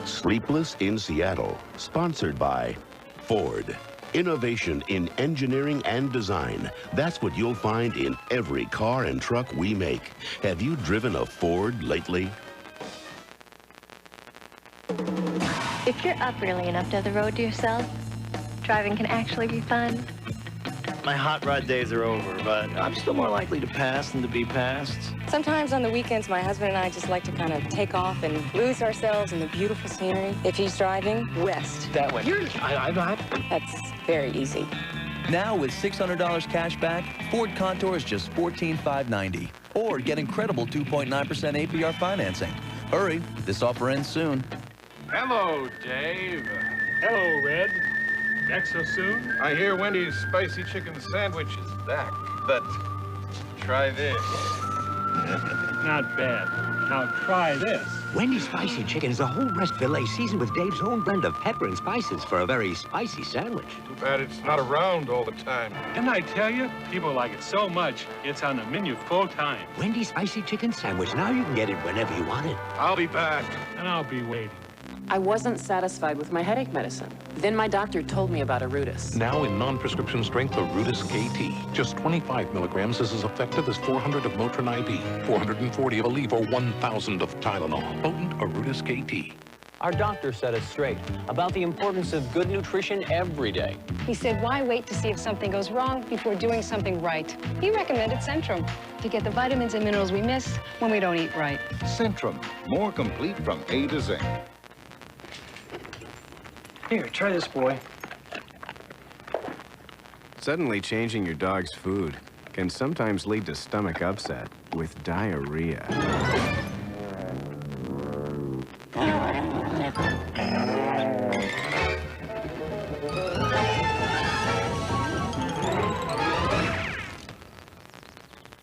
Sleepless in Seattle, sponsored by Ford. Innovation in engineering and design. That's what you'll find in every car and truck we make. Have you driven a Ford lately? If you're up early enough to have the road to yourself, driving can actually be fun. My hot rod days are over, but I'm still more likely to pass than to be passed. Sometimes on the weekends, my husband and I just like to kind of take off and lose ourselves in the beautiful scenery. If he's driving, west. That way. That's very easy. Now with $600 cash back, Ford Contour is just $14,590. Or get incredible 2.9% APR financing. Hurry, this offer ends soon. Hello, Dave. Hello, Red. Back so soon? I hear Wendy's spicy chicken sandwich is back, but try this. Not bad. Now try this. Wendy's spicy chicken is a whole breast fillet seasoned with Dave's own blend of pepper and spices for a very spicy sandwich. Too bad it's not around all the time. Didn't I tell you? People like it so much, it's on the menu full time. Wendy's spicy chicken sandwich. Now you can get it whenever you want it. I'll be back. And I'll be waiting. I wasn't satisfied with my headache medicine. Then my doctor told me about Orudis. Now in non-prescription strength, Orudis KT. Just 25 milligrams is as effective as 400 of Motrin IV, 440 of Aleve, or 1,000 of Tylenol. Potent Orudis KT. Our doctor set us straight about the importance of good nutrition every day. He said, why wait to see if something goes wrong before doing something right? He recommended Centrum to get the vitamins and minerals we miss when we don't eat right. Centrum, more complete from A to Z. Here, try this, boy. Suddenly changing your dog's food can sometimes lead to stomach upset with diarrhea.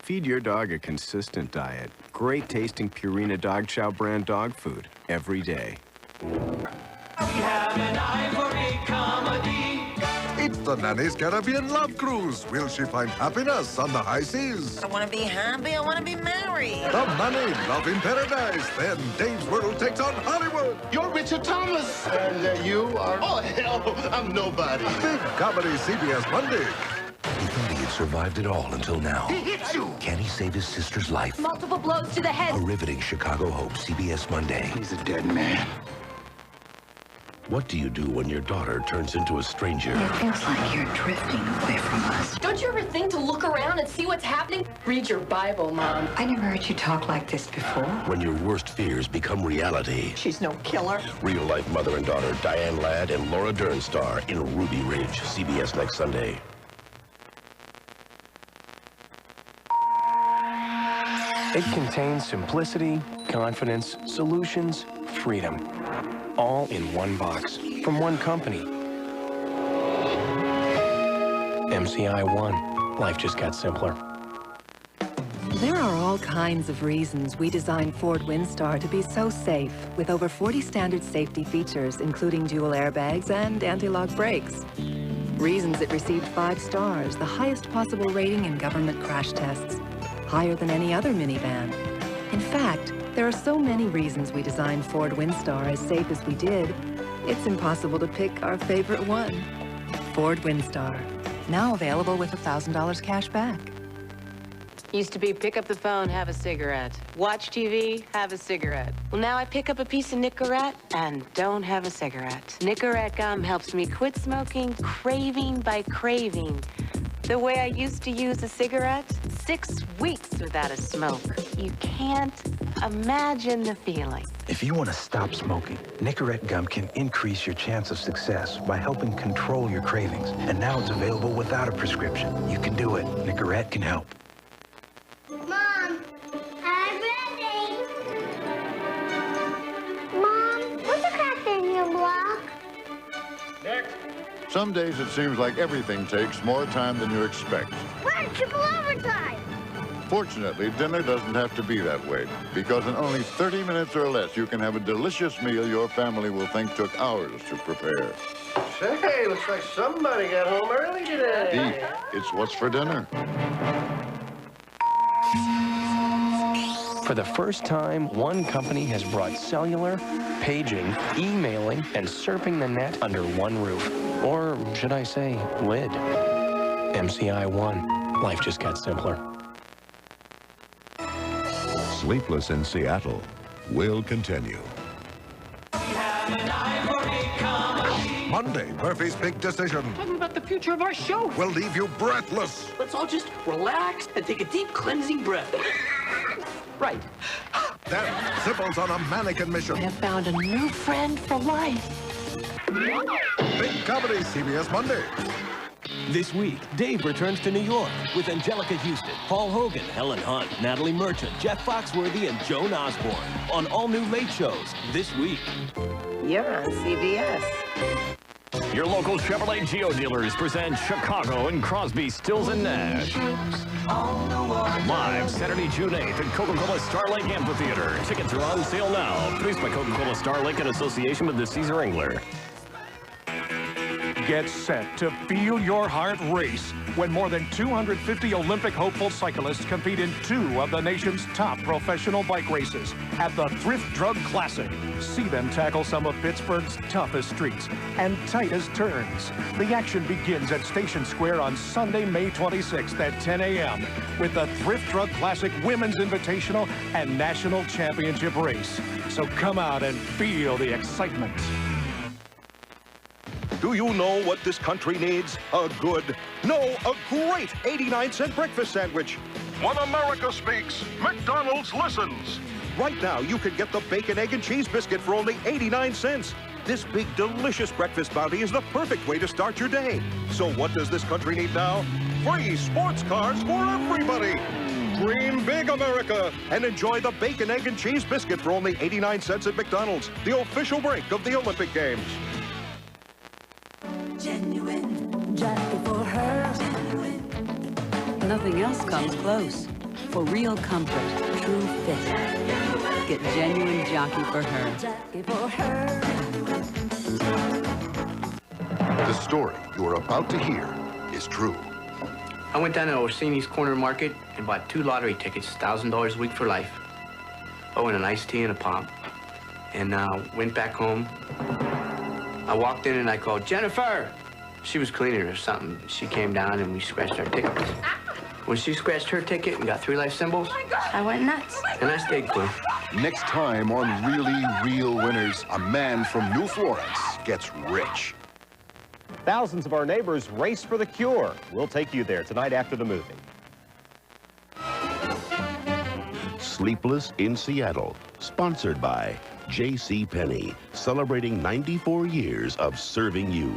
Feed your dog a consistent diet. Great tasting Purina Dog Chow brand dog food every day. We have an eye for a comedy. It's the Nanny's Caribbean Love Cruise. Will she find happiness on the high seas? I want to be happy. I want to be married. The Nanny, Love in Paradise. Then Dave's World takes on Hollywood. You're Richard Thomas. And you are... Oh, hell, I'm nobody. Big comedy CBS Monday. He thought he had survived it all until now. He hit you. Can he save his sister's life? Multiple blows to the head. A riveting Chicago Hope CBS Monday. He's a dead man. What do you do when your daughter turns into a stranger? It feels like you're drifting away from us. Don't you ever think to look around and see what's happening? Read your Bible, Mom. I never heard you talk like this before. When your worst fears become reality. She's no killer. Real-life mother and daughter Diane Ladd and Laura Dern star in Ruby Ridge, CBS next Sunday. It contains simplicity, confidence, solutions, freedom. All in one box, from one company. MCI One. Life just got simpler. There are all kinds of reasons we designed Ford Windstar to be so safe, with over 40 standard safety features, including dual airbags and anti-lock brakes. Reasons it received 5 stars, the highest possible rating in government crash tests, higher than any other minivan. In fact, there are so many reasons we designed Ford Windstar as safe as we did, it's impossible to pick our favorite one. Ford Windstar, now available with $1,000 cash back. Used to be pick up the phone, have a cigarette. Watch TV, have a cigarette. Well, now I pick up a piece of Nicorette and don't have a cigarette. Nicorette gum helps me quit smoking, craving by craving. The way I used to use a cigarette, 6 weeks without a smoke. You can't imagine the feeling. If you want to stop smoking, Nicorette gum can increase your chance of success by helping control your cravings. And now it's available without a prescription. You can do it. Nicorette can help. Mom, I'm ready. Mom, what's a crack in your block? Next. Some days it seems like everything takes more time than you expect. Run, triple overtime. Fortunately, dinner doesn't have to be that way, because in only 30 minutes or less, you can have a delicious meal your family will think took hours to prepare. Say, looks like somebody got home early today. Eat. It's what's for dinner. For the first time, one company has brought cellular, paging, emailing, and surfing the net under one roof. Or should I say, lid. MCI One. Life just got simpler. Sleepless in Seattle will continue. Monday, Murphy's big decision Talking about the future of our show. will leave you breathless. Let's all just relax and take a deep cleansing breath. Right. Then, Sybil's on a mannequin mission. I have found a new friend for life. Big comedy, CBS Monday. This week, Dave returns to New York with Angelica Houston, Paul Hogan, Helen Hunt, Natalie Merchant, Jeff Foxworthy, and Joan Osborne on all new late shows this week. You're on CBS. Your local Chevrolet Geo dealers present Chicago and Crosby, Stills and Nash. Live Saturday, June 8th at Coca-Cola Star Lake Amphitheater. Tickets are on sale now. Produced by Coca-Cola Star Lake in association with the Caesar Engler. Get set to feel your heart race when more than 250 Olympic hopeful cyclists compete in 2 of the nation's top professional bike races at the Thrift Drug Classic. See them tackle some of Pittsburgh's toughest streets and tightest turns. The action begins at Station Square on Sunday, May 26th at 10 a.m. with the Thrift Drug Classic Women's Invitational and National Championship race. So come out and feel the excitement. Do you know what this country needs? A great 89-cent breakfast sandwich. When America speaks, McDonald's listens. Right now, you can get the bacon, egg, and cheese biscuit for only 89 cents. This big, delicious breakfast bounty is the perfect way to start your day. So what does this country need now? Free sports cars for everybody. Dream big, America, and enjoy the bacon, egg, and cheese biscuit for only 89 cents at McDonald's, the official break of the Olympic Games. Genuine, Jockey for her. Genuine. Nothing else comes close. For real comfort, true fit. Get genuine Jockey for her. Jockey for her. The story you are about to hear is true. I went down to Orsini's Corner Market and bought 2 lottery tickets, $1,000 a week for life. Oh, and an iced tea and a pop. And went back home. I walked in and I called, Jennifer! She was cleaning or something. She came down and we scratched our tickets. When she scratched her ticket and got 3 life symbols, I went nuts. And I stayed cool. Next time on Really Real Winners, a man from New Florence gets rich. Thousands of our neighbors race for the cure. We'll take you there tonight after the movie. Sleepless in Seattle, sponsored by JCPenney, celebrating 94 years of serving you.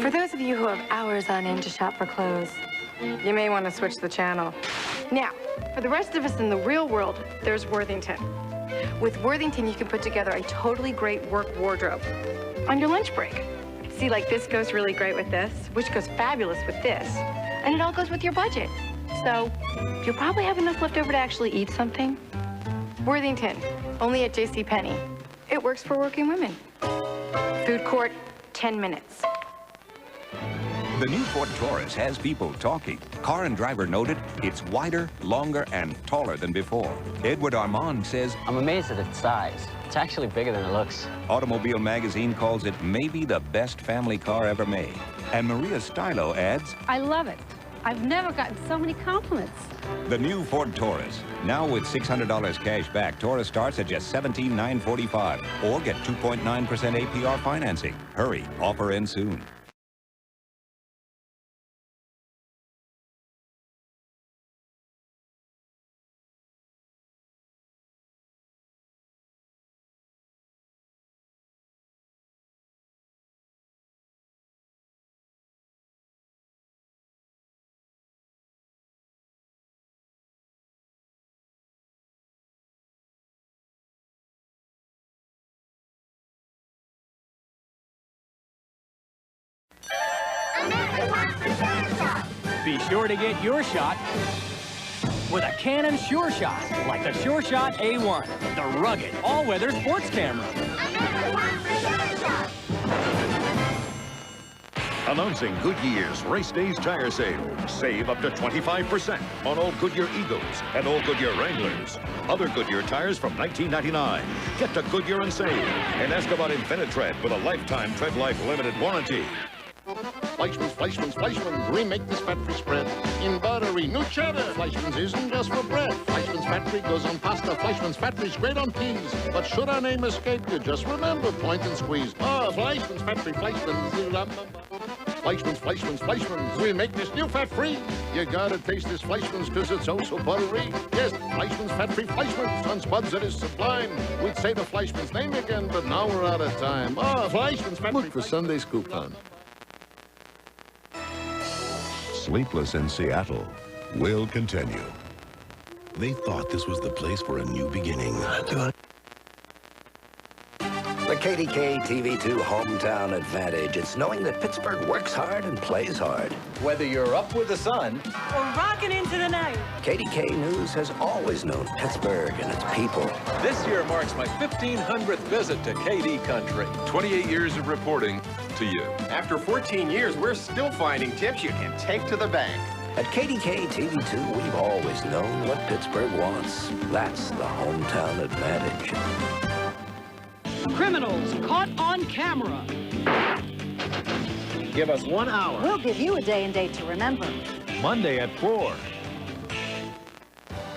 For those of you who have hours on end to shop for clothes, you may want to switch the channel. Now, for the rest of us in the real world, there's Worthington. With Worthington, you can put together a totally great work wardrobe on your lunch break. See, like this goes really great with this, which goes fabulous with this, and it all goes with your budget. So, you'll probably have enough left over to actually eat something. Worthington, only at JCPenney. It works for working women. Food court, 10 minutes. The new Ford Taurus has people talking. Car and Driver noted it's wider, longer, and taller than before. Edward Armand says, I'm amazed at its size. It's actually bigger than it looks. Automobile Magazine calls it maybe the best family car ever made. And Maria Stylo adds, I love it. I've never gotten so many compliments. the new Ford Taurus. Now with $600 cash back, Taurus starts at just $17,945. Or get 2.9% APR financing. Hurry, offer ends soon. Be sure to get your shot with a Canon Sure Shot, like the Sure Shot A1, the rugged, all-weather sports camera. Announcing Goodyear's Race Days Tire Sale. Save up to 25% on all Goodyear Eagles and all Goodyear Wranglers. Other Goodyear tires from $19.99. Get to Goodyear and save. And ask about Infinitread with a lifetime Tread Life limited warranty. Fleischmann's. Remake this fat-free spread. In Buttery, new cheddar. Fleischmann's isn't just for bread. Fleischmann's fat-free goes on pasta. Fleischmann's fat-free's great on peas. But should our name escape you, just remember, point and squeeze. Oh, Fleischmann's fat-free, Fleischmann's. Fleischmann's. Remake this new fat-free. You gotta taste this Fleischmann's because it's oh so buttery. Yes, Fleischmann's fat-free Fleischmann's. On spuds it is sublime. We'd say the Fleischmann's name again, but now we're out of time. Oh, Fleischmann's fat-free. Look for Sunday's coupon. Sleepless in Seattle will continue. They thought this was the place for a new beginning. The KDKA-TV 2 hometown advantage. It's knowing that Pittsburgh works hard and plays hard. Whether you're up with the sun or rocking into the night, KDKA News has always known Pittsburgh and its people. This year marks my 1,500th visit to KD Country. 28 years of reporting to you. After 14 years, we're still finding tips you can take to the bank. At KDKA-TV 2, we've always known what Pittsburgh wants. That's the hometown advantage. Criminals caught on camera. Give us 1 hour. We'll give you a day and date to remember. Monday at 4.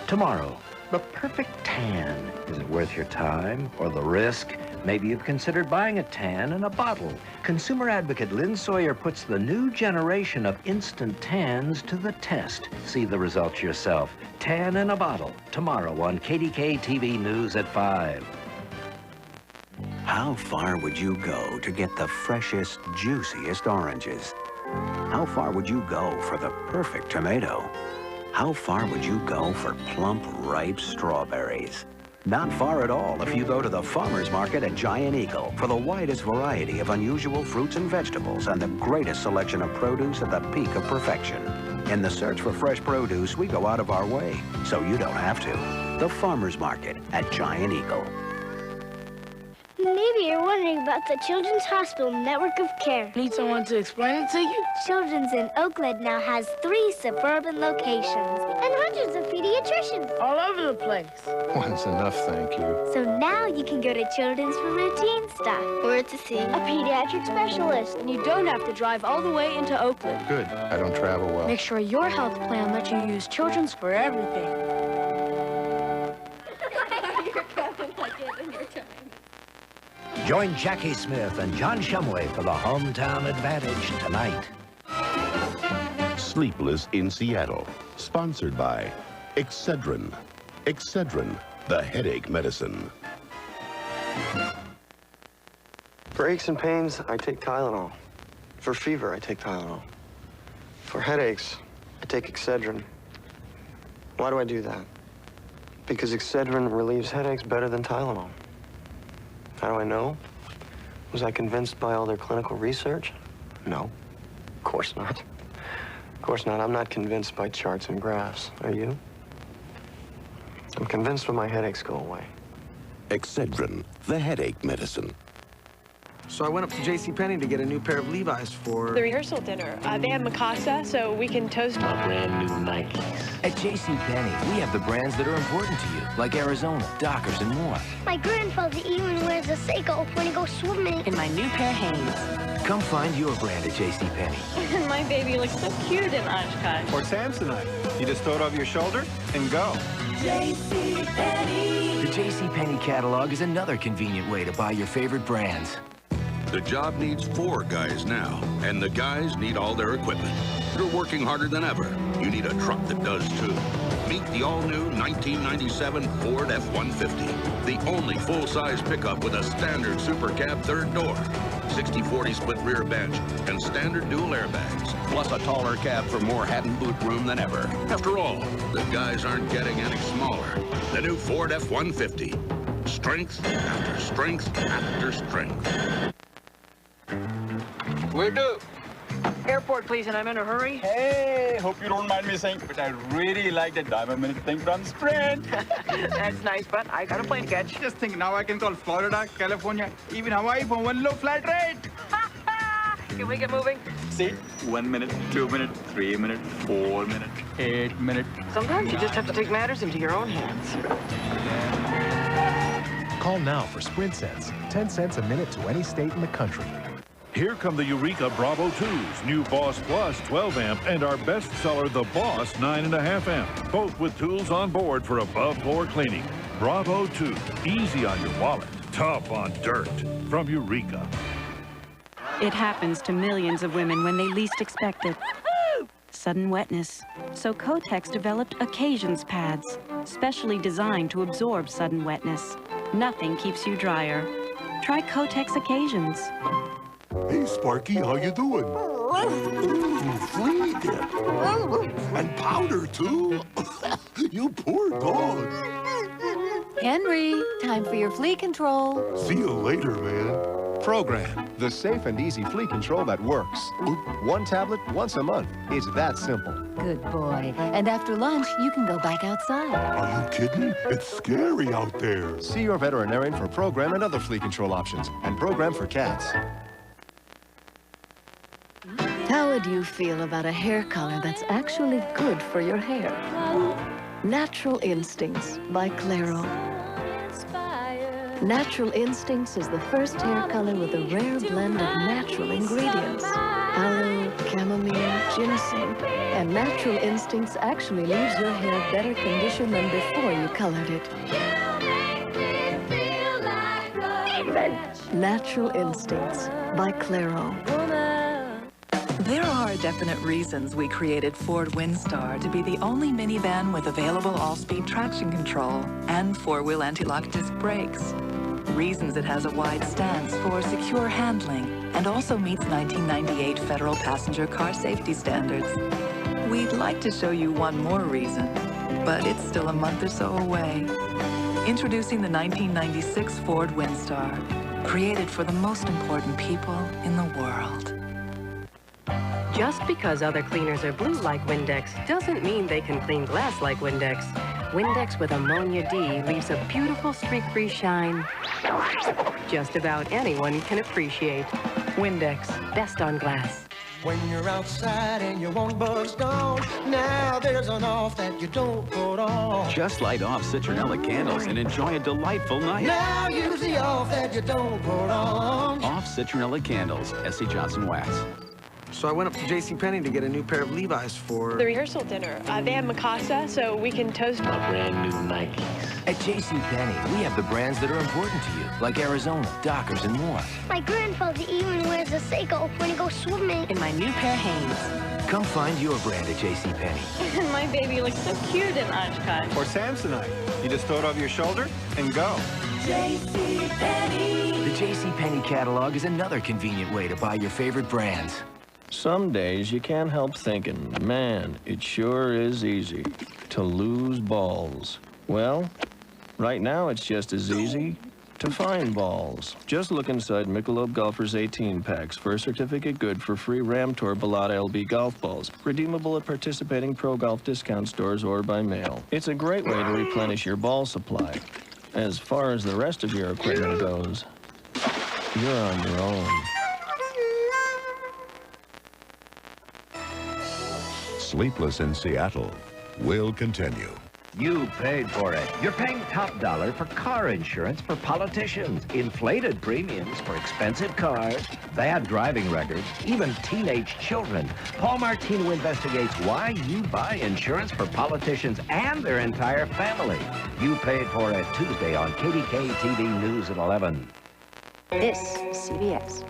Tomorrow, the perfect tan. Is it worth your time or the risk? Maybe you've considered buying a tan in a bottle. Consumer advocate Lynn Sawyer puts the new generation of instant tans to the test. See the results yourself. Tan in a bottle. Tomorrow on KDKA-TV News at 5. How far would you go to get the freshest, juiciest oranges? How far would you go for the perfect tomato? How far would you go for plump, ripe strawberries? Not far at all if you go to the farmer's market at Giant Eagle for the widest variety of unusual fruits and vegetables and the greatest selection of produce at the peak of perfection. In the search for fresh produce, we go out of our way, so you don't have to. The farmer's market at Giant Eagle. Maybe you're wondering about the Children's Hospital Network of Care. Need someone to explain it to you? Children's in Oakland now has 3 suburban locations and hundreds of pediatricians. All over the place. One's enough, thank you. So now you can go to Children's for routine stuff or to see a pediatric specialist. And you don't have to drive all the way into Oakland. Good. I don't travel well. Make sure your health plan lets you use Children's for everything. Join Jackie Smith and John Shumway for the hometown advantage tonight. Sleepless in Seattle. Sponsored by Excedrin. Excedrin, the headache medicine. For aches and pains, I take Tylenol. For fever, I take Tylenol. For headaches, I take Excedrin. Why do I do that? Because Excedrin relieves headaches better than Tylenol. How do I know? Was I convinced by all their clinical research? No, of course not. Of course not. I'm not convinced by charts and graphs. Are you? I'm convinced when my headaches go away. Excedrin, the headache medicine. So I went up to JCPenney to get a new pair of Levi's for... the rehearsal dinner. They have Mikasa, so we can toast... a brand new Nikes. At JCPenney, we have the brands that are important to you, like Arizona, Dockers, and more. My grandfather even wears a Seiko when he goes swimming. In my new pair of Hanes. Come find your brand at JCPenney. My baby looks so cute in Oshkosh. Or Samsonite. You just throw it over your shoulder and go. JCPenney. The JCPenney catalog is another convenient way to buy your favorite brands. The job needs 4 guys now, and the guys need all their equipment. You're working harder than ever. You need a truck that does too. Meet the all-new 1997 Ford F-150, the only full-size pickup with a standard Super Cab 3rd door, 60/40 split rear bench, and standard dual airbags, plus a taller cab for more hat and boot room than ever. After all, the guys aren't getting any smaller. The new Ford F-150. Strength after strength after strength. Where to? Airport, please, and I'm in a hurry. Hey, hope you don't mind me saying, but I really like that diamond minute thing from Sprint. That's nice, but I got a plane to catch. Just think, now I can call Florida, California, even Hawaii for one low flat rate. Can we get moving? See? 1 minute, 2 minutes, 3 minutes, 4 minutes, 8 minutes. Sometimes you just have to take matters into your own hands. Call now for Sprint Cents. 10 cents a minute to any state in the country. Here come the Eureka Bravo 2s, new Boss Plus 12 amp, and our bestseller, the Boss 9.5 amp. Both with tools on board for above-floor cleaning. Bravo 2, easy on your wallet, tough on dirt. From Eureka. It happens to millions of women when they least expect it. Sudden wetness. So Kotex developed Occasions pads, specially designed to absorb sudden wetness. Nothing keeps you drier. Try Kotex Occasions. Hey, Sparky, how you doing? Flea dip. And powder, too. You poor dog. Henry, time for your flea control. See you later, man. Program, the safe and easy flea control that works. One tablet once a month. It's that simple. Good boy. And after lunch, you can go back outside. Are you kidding? It's scary out there. See your veterinarian for Program and other flea control options. And Program for cats. How would you feel about a hair color that's actually good for your hair? Natural Instincts by Clairo. Natural Instincts is the first hair color with a rare blend of natural ingredients. Aloe, chamomile, ginseng. And Natural Instincts actually leaves your hair better conditioned than before you colored it. Natural Instincts by Clairo. There are definite reasons we created Ford Windstar to be the only minivan with available all-speed traction control and four-wheel anti-lock disc brakes. Reasons it has a wide stance for secure handling and also meets 1998 federal passenger car safety standards. We'd like to show you one more reason, but it's still a month or so away. Introducing the 1996 Ford Windstar, created for the most important people in the world. Just because other cleaners are blue like Windex doesn't mean they can clean glass like Windex. Windex with Ammonia D leaves a beautiful streak-free shine just about anyone can appreciate. Windex, best on glass. When you're outside and you want bugs gone, now there's an off that you don't put on. Just light off citronella candles and enjoy a delightful night. Now use the off that you don't put on. Off citronella candles, S.C. Johnson Wax. So I went up to JCPenney to get a new pair of Levi's for... the rehearsal dinner. They have Mikasa, so we can toast... a brand new Nikes. At JCPenney, we have the brands that are important to you, like Arizona, Dockers, and more. My grandfather even wears a Seiko when he goes swimming. In my new pair of Hanes. Come find your brand at JCPenney. My baby looks so cute in Oshkosh. Or Samsonite. You just throw it over your shoulder and go. JCPenney. The JCPenney catalog is another convenient way to buy your favorite brands. Some days you can't help thinking, man, it sure is easy to lose balls. Well, right now it's just as easy to find balls. Just look inside Michelob Golfers 18 packs for a certificate good for free Ram Tour Balata LB golf balls, redeemable at participating pro golf discount stores or by mail. It's a great way to replenish your ball supply. As far as the rest of your equipment goes, you're on your own. Sleepless in Seattle will continue. You paid for it. You're paying top dollar for car insurance for politicians, inflated premiums for expensive cars, bad driving records, even teenage children. Paul Martino investigates why you buy insurance for politicians and their entire family. You paid for it Tuesday on KDKA-TV News at 11. This is CBS.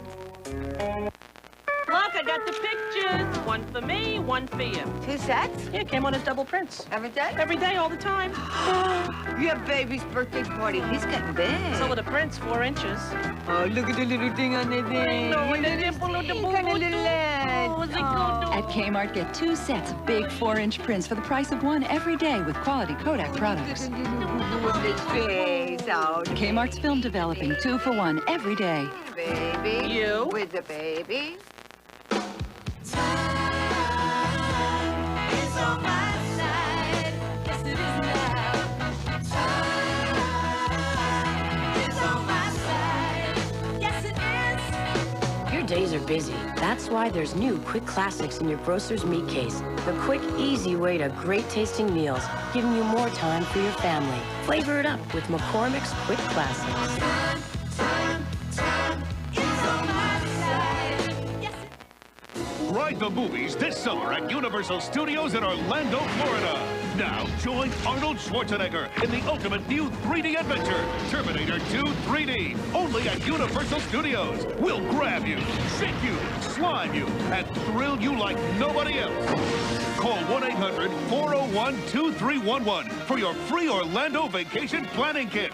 Look, I got the pictures. One for me, one for you. 2 sets? Yeah, came on as double prints. Every day? Every day, all the time. Your baby's birthday party. He's getting big. So are the prints, 4 inches. Oh, look at the little thing on the thing. No, and the dimple of the boo. At Kmart, get 2 sets of big 4-inch prints for the price of 1 every day with quality Kodak products. Kmart's film developing 2 for 1 every day. Baby. You. With the baby. Your days are busy. That's why there's new Quick Classics in your grocer's meat case. The quick, easy way to great tasting meals, giving you more time for your family. Flavor it up with McCormick's Quick Classics. Ride the movies this summer at Universal Studios in Orlando, Florida. Now, join Arnold Schwarzenegger in the ultimate new 3D adventure, Terminator 2 3D, only at Universal Studios. We'll grab you, shake you, slime you, and thrill you like nobody else. Call 1-800-401-2311 for your free Orlando vacation planning kit.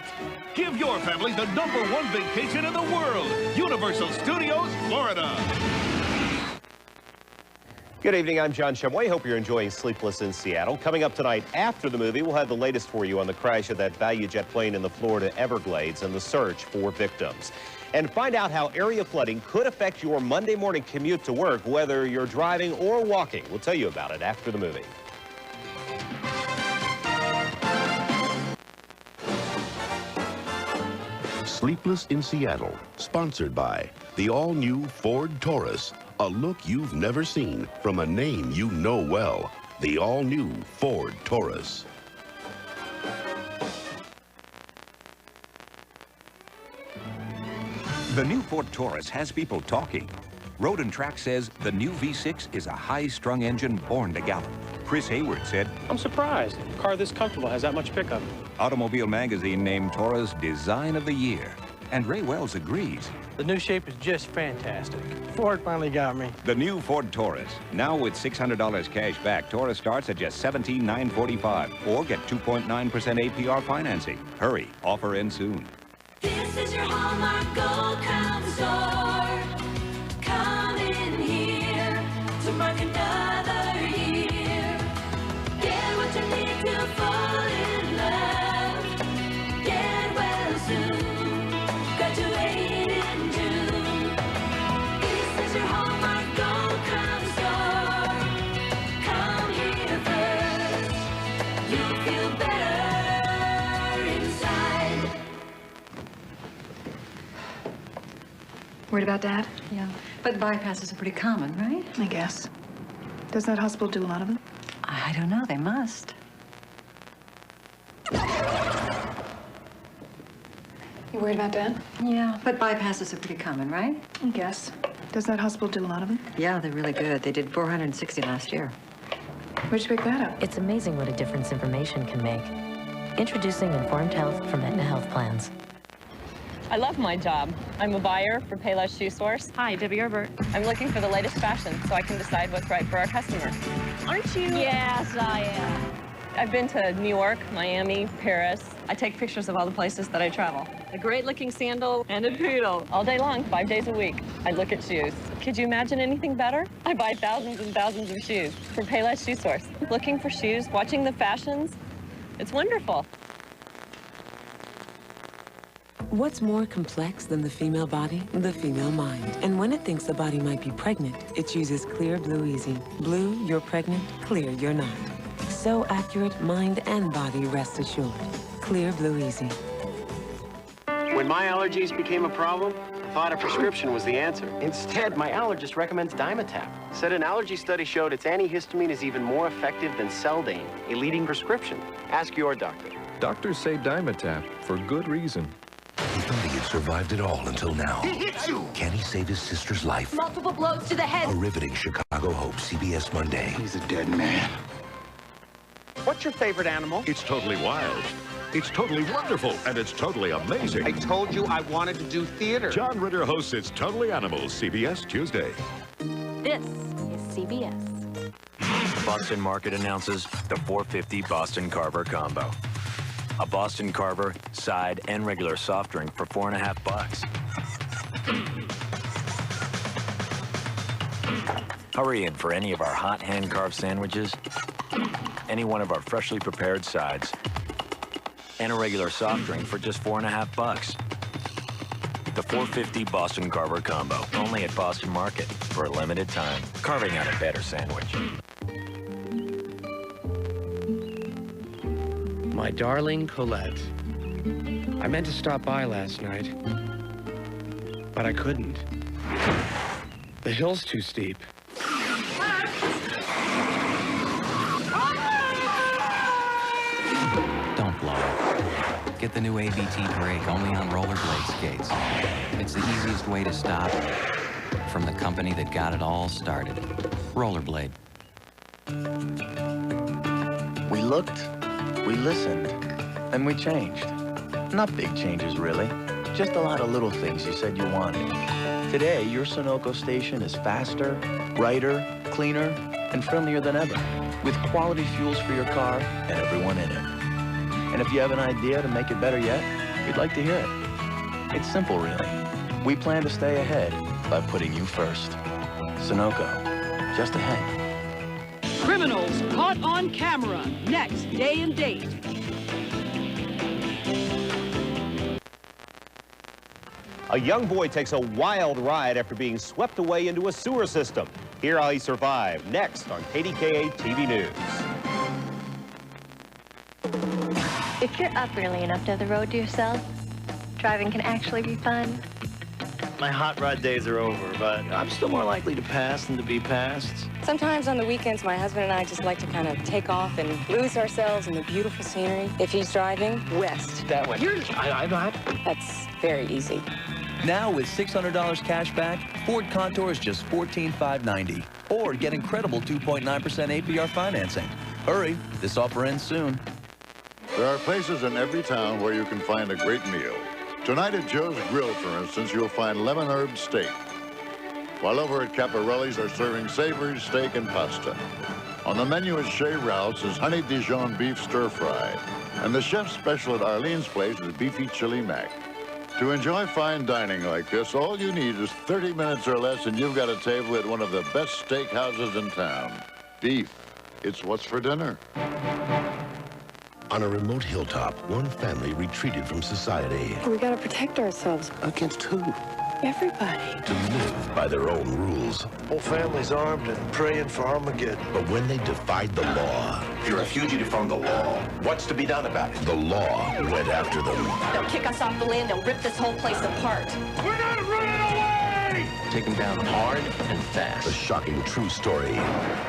Give your family the #1 vacation in the world, Universal Studios, Florida. Good evening, I'm John Shumway. Hope you're enjoying Sleepless in Seattle. Coming up tonight after the movie, we'll have the latest for you on the crash of that value jet plane in the Florida Everglades and the search for victims. And find out how area flooding could affect your Monday morning commute to work, whether you're driving or walking. We'll tell you about it after the movie. Sleepless in Seattle, sponsored by the all-new Ford Taurus. A look you've never seen from a name you know well. The all-new Ford Taurus. The new Ford Taurus has people talking. Road and Track says the new V6 is a high-strung engine born to gallop. Chris Hayward said, I'm surprised. A car this comfortable has that much pickup. Automobile Magazine named Taurus Design of the Year. And Ray Wells agrees. The new shape is just fantastic. Ford finally got me. The new Ford Taurus. Now with $600 cash back, Taurus starts at just $17,945. Or get 2.9% APR financing. Hurry, offer ends soon. This is your Hallmark Gold Crown store. Come in here to mark another year. Get what you need to fall in love. Get well soon. Graduate in June. This is your Hallmark Gold Crown store. Come here first. You'll feel better inside. Worried about Dad? Yeah, but bypasses are pretty common, right? I guess. Does that hospital do a lot of them? I don't know, they must. You worried about Dad? Yeah, but bypasses are pretty common, right? I guess. Does that hospital do a lot of them? Yeah, they're really good. They did 460 last year. Where'd you pick that up? It's amazing what a difference information can make. Introducing Informed Health from Aetna Health Plans. I love my job. I'm a buyer for Payless Shoe Source. Hi, Debbie Herbert. I'm looking for the latest fashion so I can decide what's right for our customer. Aren't you? Yes, I am. I've been to New York, Miami, Paris. I take pictures of all the places that I travel. A great-looking sandal and a poodle all day long, 5 days a week. I look at shoes. Could you imagine anything better? I buy thousands and thousands of shoes for Payless Shoe Source. Looking for shoes, watching the fashions. It's wonderful. What's more complex than the female body? The female mind. And when it thinks the body might be pregnant, it chooses Clear Blue Easy. Blue, you're pregnant. Clear, you're not. So accurate, mind and body rest assured. Clear Blue Easy. When my allergies became a problem, I thought a prescription was the answer. Instead, my allergist recommends Dimetapp. Said an allergy study showed its antihistamine is even more effective than Seldane, a leading prescription. Ask your doctor. Doctors say Dimetapp for good reason. He thought he had survived it all until now. He hit you! Can he save his sister's life? Multiple blows to the head. A riveting Chicago Hope CBS Monday. He's a dead man. What's your favorite animal? It's totally wild. It's totally wonderful, and it's totally amazing. I told you I wanted to do theater. John Ritter hosts It's Totally Animals, CBS Tuesday. This is CBS. Boston Market announces the 450 Boston Carver Combo. A Boston Carver, side, and regular soft drink for $4.50. Hurry in for any of our hot hand-carved sandwiches, any one of our freshly prepared sides, and a regular soft drink for just $4.50. The 450 Boston Carver Combo, only at Boston Market for a limited time. Carving out a better sandwich. My darling Colette, I meant to stop by last night, but I couldn't. The hill's too steep. Don't blow. Get the new ABT brake only on rollerblade skates. It's the easiest way to stop from the company that got it all started. Rollerblade. We looked, we listened, and we changed. Not big changes, really. Just a lot of little things you said you wanted. Today, your Sunoco station is faster, brighter, cleaner, and friendlier than ever, with quality fuels for your car and everyone in it. And if you have an idea to make it better yet, we'd like to hear it. It's simple, really. We plan to stay ahead by putting you first. Sunoco, just ahead. Criminals caught on camera. Next, Day and Date. A young boy takes a wild ride after being swept away into a sewer system. Hear how he survived. Next on KDKA-TV News. If you're up early enough to have the road to yourself, driving can actually be fun. My hot rod days are over, but I'm still more likely to pass than to be passed. Sometimes on the weekends, my husband and I just like to kind of take off and lose ourselves in the beautiful scenery. If he's driving, west. That way. I'm not. That's very easy. Now with $600 cash back, Ford Contour is just $14,590. Or get incredible 2.9% APR financing. Hurry, this offer ends soon. There are places in every town where you can find a great meal. Tonight at Joe's Grill, for instance, you'll find lemon herb steak. While over at Caparelli's, they're serving savory steak and pasta. On the menu at Chez Ralph's is honey Dijon beef stir fry. And the chef's special at Arlene's place is beefy chili mac. To enjoy fine dining like this, all you need is 30 minutes or less and you've got a table at one of the best steak houses in town. Beef, it's what's for dinner. On a remote hilltop, one family retreated from society We gotta protect ourselves. against who? Everybody. To live by their own rules. Whole family's armed and praying for Armageddon. But when they defied the law, You're a fugitive from the law. What's to be done about it? the law went after them. They'll kick us off the land. They'll rip this whole place apart. We're not running away! Take him down hard and fast. The shocking true story.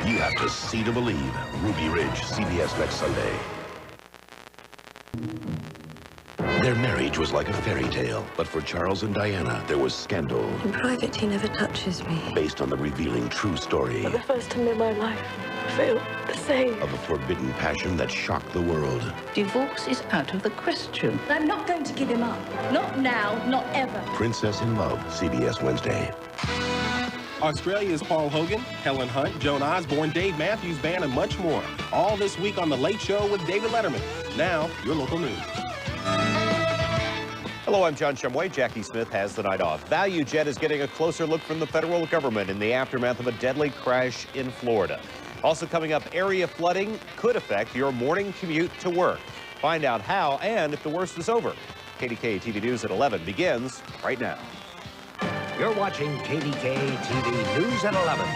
You have to see to believe. Ruby Ridge, CBS next Sunday. Their marriage was like a fairy tale, but for Charles and Diana, there was scandal. In private, he never touches me. Based on the revealing true story For the first time in my life, I feel the same. of a forbidden passion that shocked the world. Divorce is out of the question. I'm not going to give him up. Not now, not ever. Princess in Love, CBS Wednesday. Australia's Paul Hogan, Helen Hunt, Joan Osborne, Dave Matthews Band, and much more. All this week on The Late Show with David Letterman. Now, your local news. Hello, I'm John Shumway. Jackie Smith has the night off. ValueJet is getting a closer look from the federal government in the aftermath of a deadly crash in Florida. Also coming up, area flooding could affect your morning commute to work. Find out how and if the worst is over. KDKA-TV News at 11 begins right now. You're watching KDKA-TV News at 11.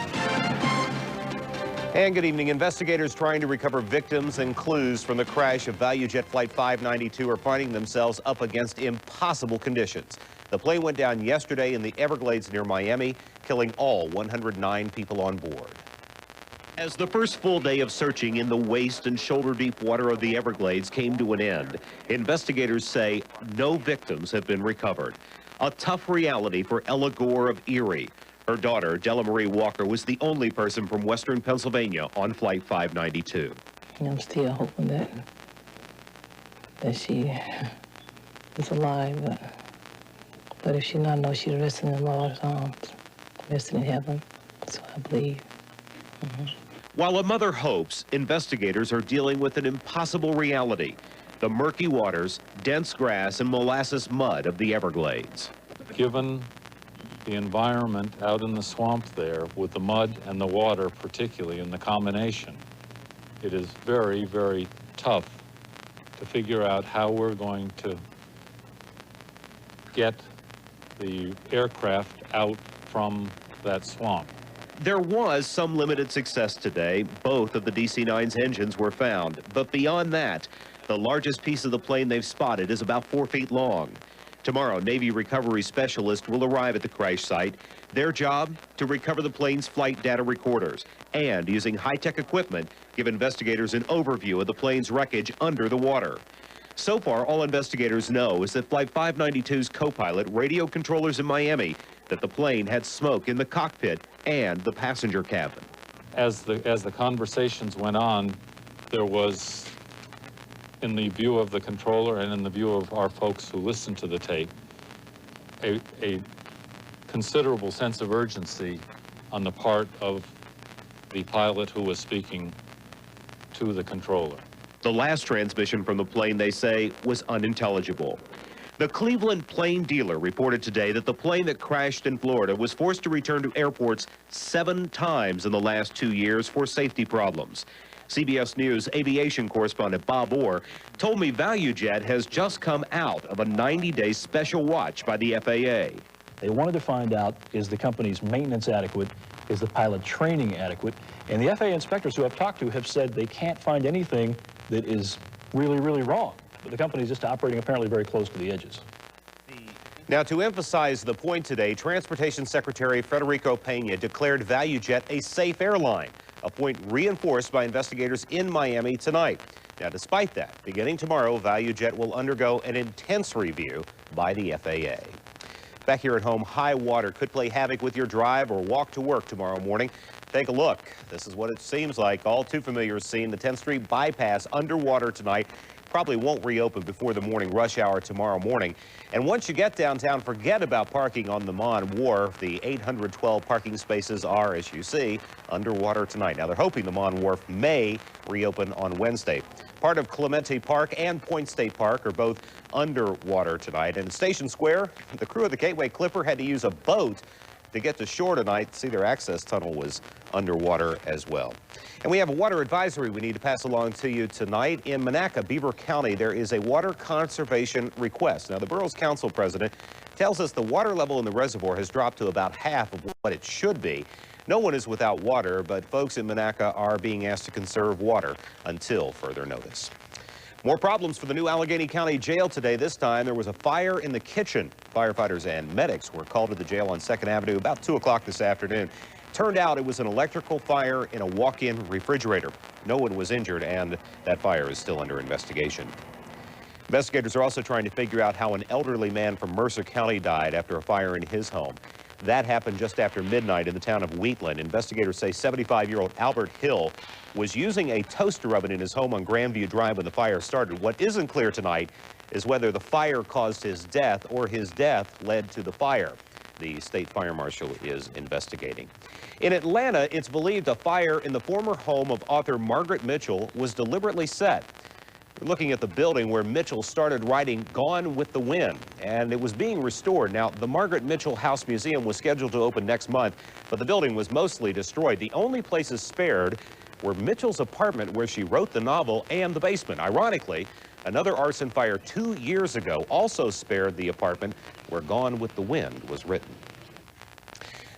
And good evening. Investigators trying to recover victims and clues from the crash of ValueJet Flight 592 are finding themselves up against impossible conditions. The plane went down yesterday in the Everglades near Miami, killing all 109 people on board. As the first full day of searching in the waist and shoulder-deep water of the Everglades came to an end, investigators say no victims have been recovered. A tough reality for Ella Gore of Erie. Her daughter, Della Marie Walker, was the only person from Western Pennsylvania on Flight 592. I'm still hoping that she is alive, but if she's not, I know she's resting in the Lord's arms, resting in heaven, so I believe. While a mother hopes, investigators are dealing with an impossible reality: the murky waters, dense grass, and molasses mud of the Everglades. Given the environment out in the swamp there with the mud and the water, particularly in the combination, it is very, very tough to figure out how we're going to get the aircraft out from that swamp. There was some limited success today. Both of the DC-9's engines were found, but beyond that, the largest piece of the plane they've spotted is about 4 feet long. Tomorrow, Navy recovery specialists will arrive at the crash site. Their job, to recover the plane's flight data recorders and, using high-tech equipment, give investigators an overview of the plane's wreckage under the water. So far, all investigators know is that Flight 592's co-pilot radio controllers in Miami that the plane had smoke in the cockpit and the passenger cabin. As the conversations went on, there was, in the view of the controller and in the view of our folks who listened to the tape, a considerable sense of urgency on the part of the pilot who was speaking to the controller. The last transmission from the plane, they say, was unintelligible. The Cleveland plane dealer reported today that the plane that crashed in Florida was forced to return to airports 7 times in the last 2 years for safety problems. CBS News aviation correspondent Bob Orr told me ValueJet has just come out of a 90-day special watch by the FAA. They wanted to find out, is the company's maintenance adequate? Is the pilot training adequate? And the FAA inspectors who I've talked to have said they can't find anything that is really, really wrong. But the company is just operating apparently very close to the edges. Now, to emphasize the point today, Transportation Secretary Federico Pena declared ValueJet a safe airline, a point reinforced by investigators in Miami tonight. Now, despite that, beginning tomorrow, ValueJet will undergo an intense review by the FAA. Back here at home, high water could play havoc with your drive or walk to work tomorrow morning. Take a look. This is what it seems like. All too familiar scene. The 10th Street bypass underwater tonight. Probably won't reopen before the morning rush hour tomorrow morning. And once you get downtown, forget about parking on the Mon Wharf. The 812 parking spaces are, as you see, underwater tonight. Now, they're hoping the Mon Wharf may reopen on Wednesday. Part of Clemente Park and Point State Park are both underwater tonight. And Station Square, the crew of the Gateway Clipper had to use a boat to get to shore tonight. See, their access tunnel was underwater as well. And we have a water advisory we need to pass along to you tonight. In Monaca, Beaver County, there is a water conservation request. Now, the borough's council president tells us the water level in the reservoir has dropped to about half of what it should be. No one is without water, but folks in Monaca are being asked to conserve water until further notice. More problems for the new Allegheny County Jail today. This time, there was a fire in the kitchen. Firefighters and medics were called to the jail on 2nd Avenue about 2 o'clock this afternoon. Turned out it was an electrical fire in a walk-in refrigerator. No one was injured, and that fire is still under investigation. Investigators are also trying to figure out how an elderly man from Mercer County died after a fire in his home. That happened just after midnight in the town of Wheatland. Investigators say 75-year-old Albert Hill was using a toaster oven in his home on Grandview Drive when the fire started. What isn't clear tonight is whether the fire caused his death or his death led to the fire. The state fire marshal is investigating. In Atlanta, it's believed a fire in the former home of author Margaret Mitchell was deliberately set. We're looking at the building where Mitchell started writing Gone with the Wind, and it was being restored. Now, the Margaret Mitchell House Museum was scheduled to open next month, but the building was mostly destroyed. The only places spared were Mitchell's apartment where she wrote the novel and the basement. Ironically, another arson fire 2 years ago also spared the apartment where Gone with the Wind was written.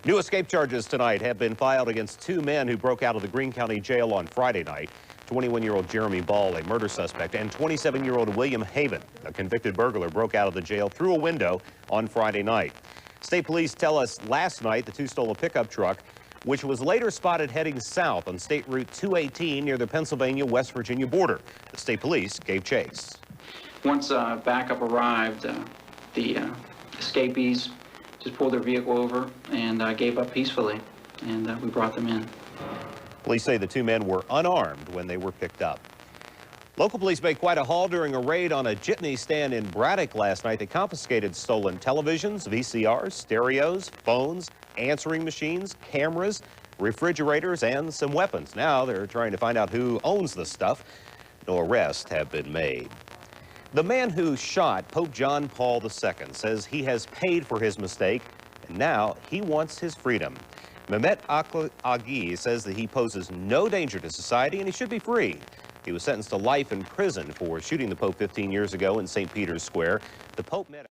New escape charges tonight have been filed against 2 men who broke out of the Greene County Jail on Friday night. 21-year-old Jeremy Ball, a murder suspect, and 27-year-old William Haven, a convicted burglar, broke out of the jail through a window on Friday night. State police tell us last night the 2 stole a pickup truck, which was later spotted heading south on State Route 218 near the Pennsylvania-West Virginia border. The state police gave chase. Once backup arrived, the escapees just pulled their vehicle over and gave up peacefully, and we brought them in. Police say the 2 men were unarmed when they were picked up. Local police made quite a haul during a raid on a jitney stand in Braddock last night. They confiscated stolen televisions, VCRs, stereos, phones, answering machines, cameras, refrigerators, and some weapons. Now they're trying to find out who owns the stuff. No arrests have been made. The man who shot Pope John Paul II says he has paid for his mistake, and now he wants his freedom. Mehmet Agi says that he poses no danger to society and he should be free. He was sentenced to life in prison for shooting the Pope 15 years ago in St. Peter's Square. The Pope met